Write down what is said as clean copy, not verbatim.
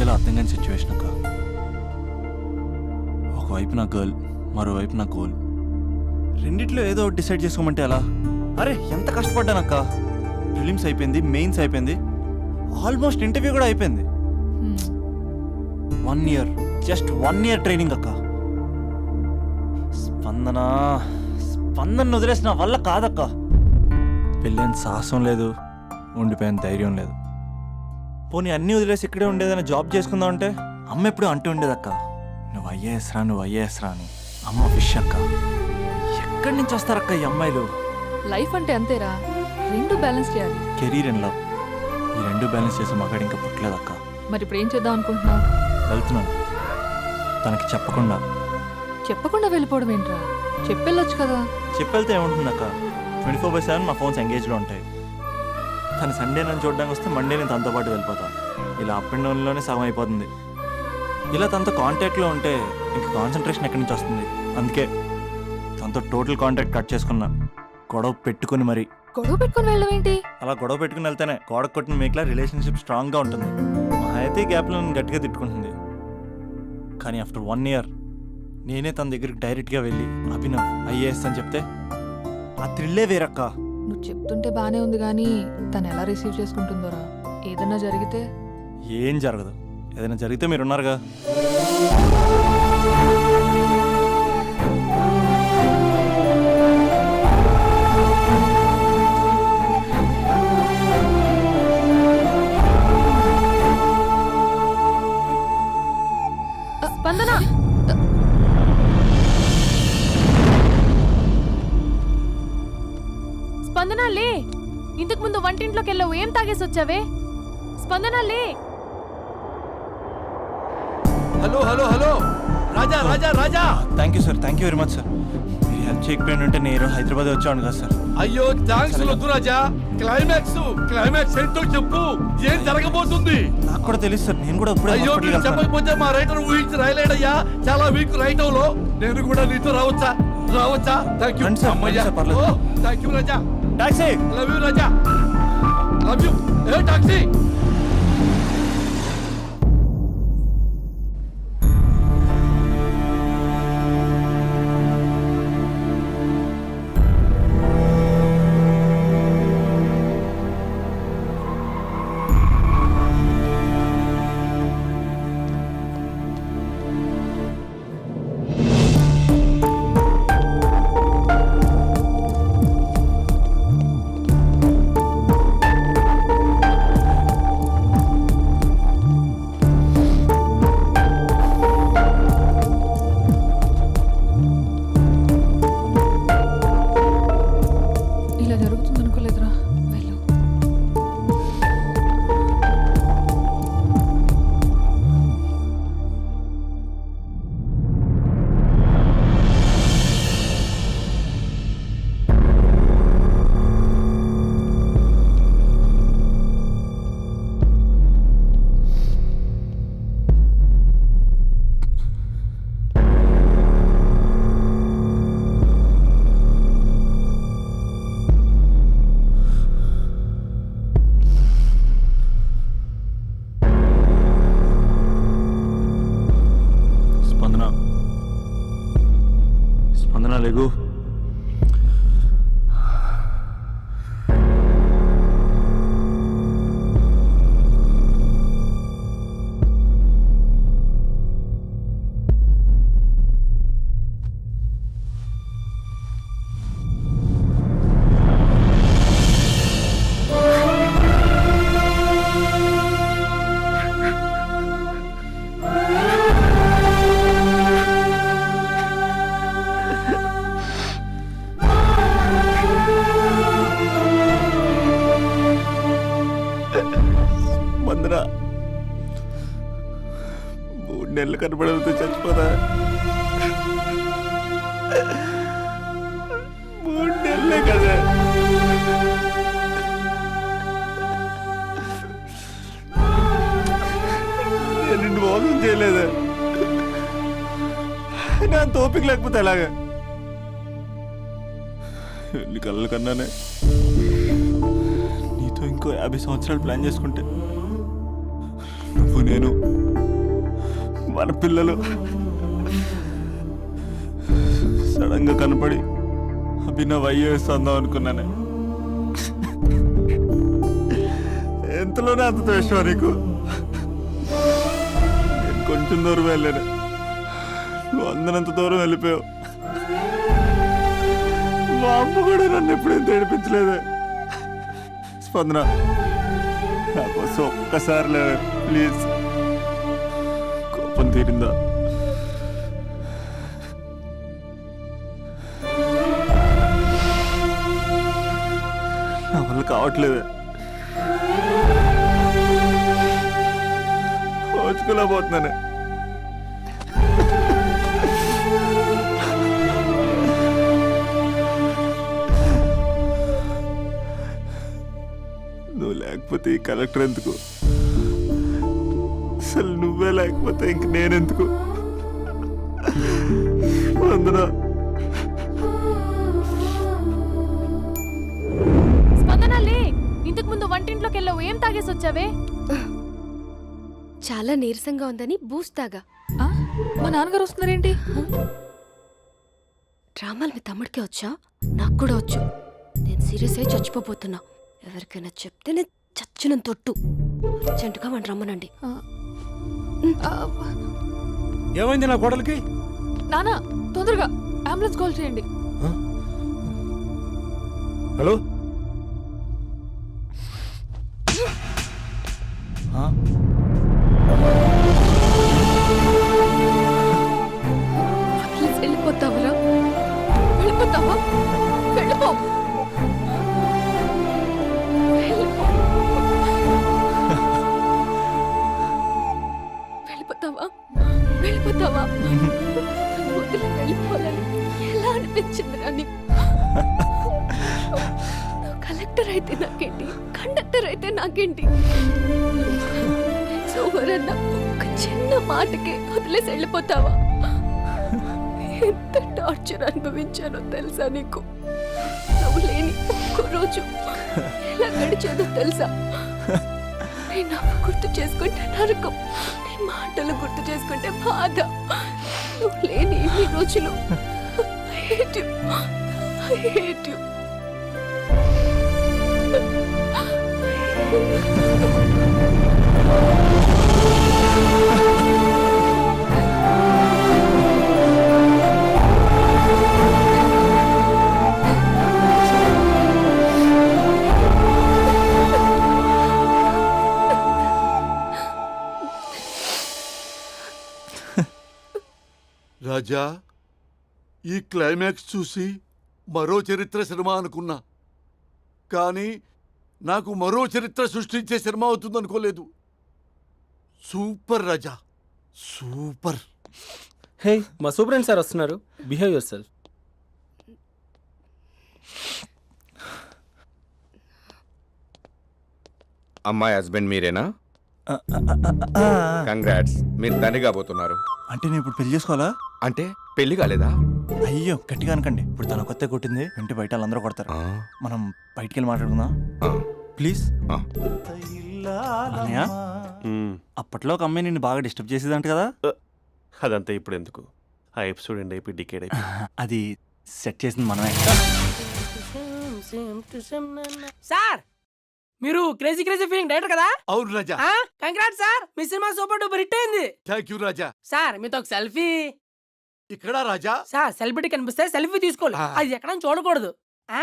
చేయాలో అర్థం కాని సిచ్యువేషన్ అక్క. ఒకవైపు నా గర్ల్, మరోవైపు నా గోల్. రెండిట్లో ఏదో ఒకటి డిసైడ్ చేసుకోమంటే ఎలా? అరే ఎంత కష్టపడ్డానక్క. ప్రిలిమ్స్ అయిపోయింది, మెయిన్స్ అయిపోయింది, ఆల్మోస్ట్ ఇంటర్వ్యూ కూడా అయిపోయింది. 1 year, జస్ట్ 1 year ట్రైనింగ్ అక్క. స్పందన వదిలేసి నా వల్ల కాదక్క. పెళ్ళైన సాహసం లేదు, ఉండిపోయిన ధైర్యం లేదు. పోనీ అన్నీ వదిలేసి ఇక్కడే ఉండేదైనా జాబ్ చేసుకుందాం అంటే అమ్మ ఎప్పుడు అంటూ ఉండేదక్క, నువ్వు ఐఏఎస్ రా అని. అమ్మ ఫిష్ అక్క. ఎక్కడి నుంచి వస్తారక్క ఈ అమ్మాయిలు? లైఫ్ అంటే అంతేరా, రెండు బ్యాలెన్స్ చేయాలి. కెరీర్ అండ్ లవ్, ఈ రెండు బ్యాలెన్స్ చేసే మగాడు ఇంకా పుట్టలేదక్క. మరి ఇప్పుడు ఏం చేద్దాం అనుకుంటున్నావు? వెళ్తున్నాను, తనకి చెప్పకుండా వెళ్ళిపోవడం ఏంట్రా? చెప్పెళ్ళొచ్చు కదా. చెప్పెళ్తే ఏముంటుందక్క, 24/7 మా ఫోన్స్ ఎంగేజ్లో ఉంటాయి. తను సండే నన్ను చూడడానికి వస్తే మండే నేను తనతో పాటు వెళ్ళిపోతాను. ఇలా అప్ అండ్ డౌన్లోనే సగం అయిపోతుంది. ఇలా తనతో కాంటాక్ట్లో ఉంటే ఇంకా కాన్సన్ట్రేషన్ ఎక్కడి నుంచి వస్తుంది? అందుకే తనతో టోటల్ కాంటాక్ట్ కట్ చేసుకున్నా. గొడవ పెట్టుకుని వెళ్ళడం ఏంటి? అలా గొడవ పెట్టుకుని వెళ్తేనే గోడ కొట్టిన మేకలా రిలేషన్షిప్ స్ట్రాంగ్గా ఉంటుంది. మా అయితే గ్యాప్లో నన్ను గట్టిగా తిట్టుకుంటుంది. కానీ ఆఫ్టర్ 1 year నేనే తన దగ్గరికి డైరెక్ట్గా వెళ్ళి అభినవ్ ఐఏఎస్ అని చెప్తే ఆ థ్రిల్లే వేరక్క. నువ్వు చెప్తుంటే బానే ఉంది కానీ తను ఎలా రిసీవ్ చేసుకుంటుందోరా? ఏదన్నా జరిగితే? ఏం జరగదు. ఏదైనా జరిగితే మీరున్నారుగా. స్పందన, స్పందన లే. ఇంతకు ముందు వంటింట్లోకి వెళ్ళావు, ఏం తాగేసి వచ్చావే? స్పందన లే. Hello hello hello Raja Raja Raja. Thank you sir, thank you very much sir. మీరు హెల్ప్ చేయకపోయిన ఉంటే నేను హైదరాబాద్ వచ్చాను కదా సార్. అయ్యో థ్యాంక్స్ వద్దు రాజా. క్లైమాక్స్ ఏంటో చెప్పు, ఏం జరగబోతుంది? నాకు కూడా తెలుసు సార్, నేను కూడా ఇప్పుడు. అయ్యో మీరు చెప్పకపోతే మా రైటర్ ఊహించి రాయలేడయ్యా. చాలా వీక్ రైటంలో నేను కూడా నీతో రావచ్చా? థ్యాంక్ యూ అమ్మయ్యా. Thank you Raja. Taxi. Love you Raja, love you. A taxi. ఇలా జరుగుతుంది అనుకోలేదురా. వెళ్ళు. స్పందన లేగు. స్పందన 3 నెలలు కనపడవుతూ చచ్చిపోదా? 3 నెలలే కదా. నేను నిన్ను మోసం చేయలేదా? నా తోపిక లేకపోతే ఎలాగా? ఎన్ని కళ్ళ కన్నానే నీతో ఇంకో 50 సంవత్సరాలు ప్లాన్ చేసుకుంటే నువ్వు నేను మన పిల్లలు సడన్ గా కనపడి అభినవ్ ఐఏఎస్ అందాం అనుకున్నానే. ఎంతలోనే అంత ద్వేషం నీకు. నేను కొంచెం దూరం వెళ్ళాను, నువ్వు అందనంత దూరం వెళ్ళిపోయావు. మా అమ్మ కూడా నన్ను ఎప్పుడేం ఏడిపించలేదే. స్పందన, నా కోసం ఒక్కసారి లేవే ప్లీజ్. కోపం తీరిందా? నా వల్ల కావట్లేదే, ఓచుకోలేకపోతున్నానే. నువ్వు లేకపోతే ఈ కలెక్టర్ ఎందుకు? అసలు నువ్వే లేకపోతే ఇంక నేనెందుకు? అందులో స్పందన లే, ఇంతకు ముందు వంటింట్లోకి వెళ్ళావు, ఏం తాగేసి వచ్చావే? చాలా నీరసంగా ఉందని బూస్ట్ తాగా. ఆ? మా నాన్నగారు వస్తున్నారేంటి? డ్రామాలు మీ తమ్ముడికే వచ్చా? నాకు కూడా వచ్చు. నేను సీరియస్ అయి చచ్చిపోతున్నా. ఎవరికైనా చెప్తే నేను చచ్చిన తొట్టు. అర్జెంటుగా మన రమ్మనండి. ఏమైంది నా కోడలికి? నానా, తొందరగా అంబులెన్స్ కాల్ చేయండి. హలో, ప్లీజ్ వెళ్ళిపోతావరా? వెళ్ళిపోతావా? వెళ్ళిపో. వెళ్ళిపోతావా? వెళ్ళిపోతావా? వదిలి వెళ్ళిపోవాలని ఎలా అనిపించిందిరా నీకు? నువ్వు కలెక్టర్ అయితే నాకేంటి, కండక్టర్ అయితే నాకేంటి? సోమరన్న ఒక చిన్న మాటకి వదిలేసి వెళ్ళిపోతావా? ఎంత టార్చర్ అనుభవించానో తెలుసా నీకు? నువ్వు లేని ఒక్క రోజు ఎలా గడిచేదో తెలుసా? నీ నవ్వు గుర్తు చేసుకుంటే నరకం, నీ మాటలు గుర్తు చేసుకుంటే బాధ. నువ్వు లేని ఇన్ని రోజులు I hate you. I hate you. రాజా, ఈ క్లైమాక్స్ చూసి మరో చరిత్ర సినిమా అనుకున్నా, కానీ నాకు మరో చరిత్ర సృష్టించే సినిమా అవుతుందనుకోలేదు. సూపర్ రాజా, సూపర్. హే, మా సూపరెంట్ సార్ వస్తున్నారు. Behave your self. అమ్మాయి హస్బెండ్ మీరేనా? కంగ్రాట్స్, మీరు తండ్రి కాబోతున్నారు. అంటే నేను ఇప్పుడు పెళ్లి చేసుకోవాలా? అంటే పెళ్లి కాలేదా? అయ్యో గట్టిగా అనకండి, ఇప్పుడు తన కొత్త కొట్టింది వెంట బయట వాళ్ళందరూ కొడతారు. మనం బయటికి వెళ్ళి మాట్లాడుకుందాం ప్లీజ్. అన్నయ్య, అప్పట్లో ఒక అమ్మాయి నిన్ను బాగా డిస్టర్బ్ చేసేదంట కదా? అదంతా ఇప్పుడు ఎందుకు? ఆ ఎపిసోడ్ ఎండ్ అయిపోయి డికేడ్ అయిపోయి అది సెట్ చేసింది మనమే. సార్, మీరు క్రేజీ క్రేజీ ఫీలింగ్ డైరెక్టర్ కదా? అవును రాజా. కంగ్రాట్స్ సార్, మీ సినిమా సూపర్ డూపర్ హిట్ అయింది. Thank you Raja. సార్, మీతో ఒక సెల్ఫీ. ఇక్కడ రాజా. సార్, సెలబ్రిటీ కనిపిస్తే సెల్ఫీ తీసుకోవాలి, అది ఎక్కడ చూడకూడదు. ఆ.